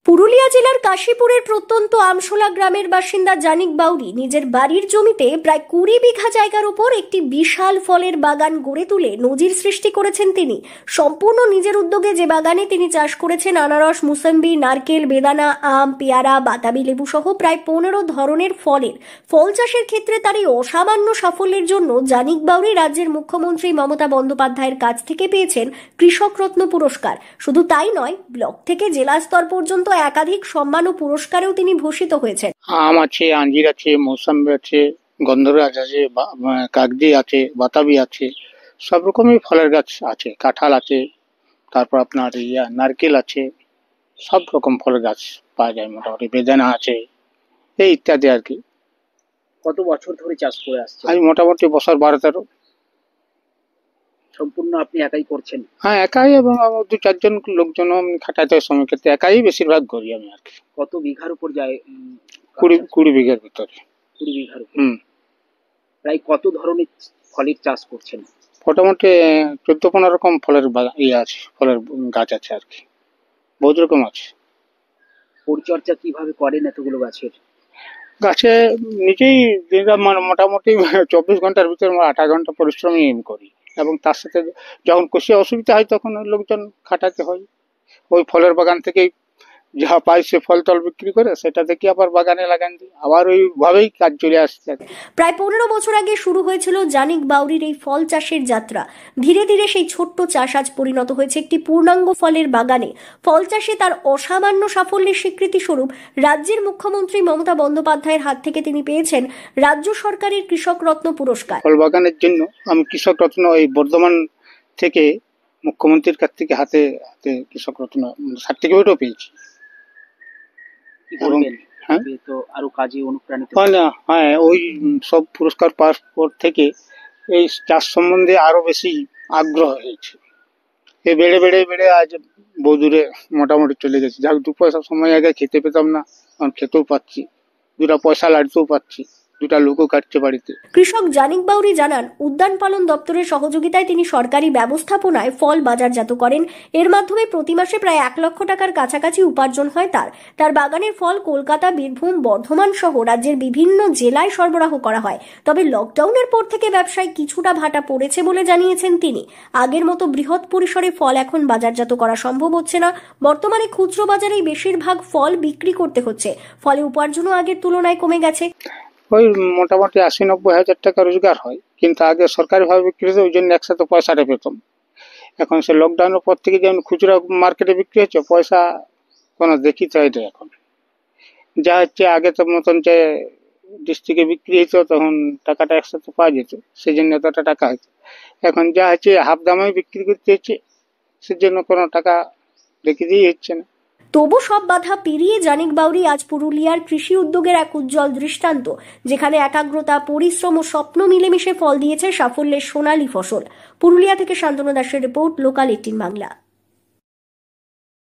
পুরুলিয়া জেলার কাশীপুরের প্রত্যন্ত আমশোলা গ্রামের বাসিন্দা জানিক বাউরি নিজের বাড়ির জমিতে প্রায় 20 বিঘা জায়গার উপর একটি বিশাল ফলের বাগান গড়ে তুলে নজির সৃষ্টি করেছেন তিনি। সম্পূর্ণ নিজের উদ্যোগে যে বাগানে তিনি চাষ করেছেন আনারস, মুসম্বি, নারকেল, বেদানা, আম, পেয়ারা, বাতাবি লেবু সহ প্রায় 15 ধরনের ফল চাষের ক্ষেত্রে তার এই অসামান্য সাফল্যের জন্য জানিক বাউরি রাজ্যের মুখ্যমন্ত্রী মমতা বন্দ্যোপাধ্যায়ের কাছ থেকে পেয়েছেন কৃষক রত্ন পুরস্কার। শুধু তাই নয়, ব্লক থেকে জেলা স্তর পর্যন্ত একাধিক সম্মান ও পুরস্কারেও তিনি ভূষিত হয়েছেন। আম আছে, আঞ্জির আছে, মৌসম্বি আছে, গন্ধরাজ আছে, কাগজি আছে, বাতাবি আছে, সব রকমই ফলের গাছ আছে, কাঁঠাল আছে, তারপর আপনার নারকেল আছে, সব রকম ফলের গাছ পাওয়া যায় মোটামুটি, বেদানা আছে, এই ইত্যাদি আর কি। কত বছর ধরে চাষ করে আসছেন? আমি মোটামুটি বছর 12-13। সম্পূর্ণ আপনি একাই করছেন? হ্যাঁ, একাই, এবং আমার 2-4 জন লোকজন খাটাতে সময় ক্ষেত্রে একাই বেশিরভাগ করি আমি আর কি। কত বিঘার উপর যায়? 20 বিঘার ভিতরে। 20 বিঘার উপর। প্রায় কত ধরনের ফলের চাষ করছেন? মোটামুটি 14-15 রকম ফলের আছে, ফলের গাছ আছে আর কি, বহুত রকম আছে। পরিচর্যা কিভাবে করেন এতগুলো গাছের? গাছে নিজেই মোটামুটি 24 ঘন্টার ভিতরে 8 ঘন্টা পরিশ্রমই করি, এবং তার সাথে যখন কষি অসুবিধা হয় তখন ওই লোকজন খাটাতে হয়। ওই ফলের বাগান থেকেই যা পাই সে ফল টল বিক্রি করে সেটা থেকে আবার বাগানে লাগান দিই, আবার ওইভাবেই কাজ চলে আসছে। প্রায় 15 বছর আগে শুরু হয়েছিল জানিক বাউরির এই ফল চাষের যাত্রা। ধীরে ধীরে সেই ছোট্ট চাষ আজ পরিণত হয়েছে একটি পূর্ণাঙ্গ ফলের বাগানে। ফল চাষে তার অসামান্য সাফল্যের স্বীকৃতি স্বরূপ রাজ্যের মুখ্যমন্ত্রী মমতা বন্দ্যোপাধ্যায়ের হাত থেকে তিনি পেয়েছেন রাজ্য সরকারের কৃষক রত্ন পুরস্কার। ফল বাগানের জন্য আমি কৃষক রত্ন এই বর্ধমান থেকে মুখ্যমন্ত্রীর কাছ থেকে হাতে হাতে কৃষক রত্ন সার্টিফিকেটও পেয়েছি। আরো কাজে অনুপ্রাণিত? হ্যাঁ, ওই সব পুরস্কার পাওয়ার পর থেকে এই চাষ সম্বন্ধে আরো বেশি আগ্রহ হয়েছে। বেড়ে বেড়ে বেড়ে আজ বহু দূরে মোটামুটি চলে গেছে। যাক, 2 পয়সা সময় আগে খেতে পেতাম না, এখন খেতেও পাচ্ছি, 2টা পয়সা লাড়তেও পাচ্ছি, 2টা লোকও কাটছে বাড়িতে। কৃষক জানিক বাউরি জানান, উদ্যান পালন দপ্তরের সহযোগিতায় তিনি সরকারি ব্যবস্থাপনায় ফল বাজারজাত করেন। এর মাধ্যমে প্রতি মাসে প্রায় 1 লক্ষ টাকার কাছাকাছি উপার্জন হয় তার বাগানের ফল কলকাতা, বীরভূম, বর্ধমান সহ রাজ্যের বিভিন্ন জেলায় সরবরাহ করা হয়। তবে লকডাউনের পর থেকে ব্যবসায় কিছুটা ভাটা পড়েছে বলে জানিয়েছেন তিনি। আগের মতো বৃহৎ পরিসরে ফল এখন বাজারজাত করা সম্ভব হচ্ছে না। বর্তমানে খুচরো বাজারেই বেশিরভাগ ফল বিক্রি করতে হচ্ছে, ফলে উপার্জনও আগের তুলনায় কমে গেছে। ওই মোটামুটি 80-90 হাজার টাকা রোজগার হয়, কিন্তু আগে সরকারি ভাবে বিক্রি হতো, ওই জন্য একসাথে পয়সাটা পেতাম। এখন সে লকডাউনের পর থেকে যেমন খুচরা মার্কেটে বিক্রি হচ্ছে, পয়সা কোনো দেখি তো এটা এখন যা হচ্ছে, আগে তো মতন যে ডিস্ট্রিক্টে বিক্রি হতো তখন টাকাটা একসাথে পাওয়া যেত, সেই জন্য এতটা টাকা হতো। এখন যা হচ্ছে হাফ দামে বিক্রি করতে হচ্ছে, সেজন্য কোনো টাকা রেখে দিয়ে হচ্ছে না। তবু সব বাধা পেরিয়ে জানিক বাউরি আজ পুরুলিয়ার কৃষি উদ্যোগের এক উজ্জ্বল দৃষ্টান্ত, যেখানে একাগ্রতা, পরিশ্রম ও স্বপ্ন মিলেমিশে ফল দিয়েছে সাফল্যের সোনালী ফসল। পুরুলিয়া থেকে শান্তনু দাসের রিপোর্ট, লোকাল 18 বাংলা।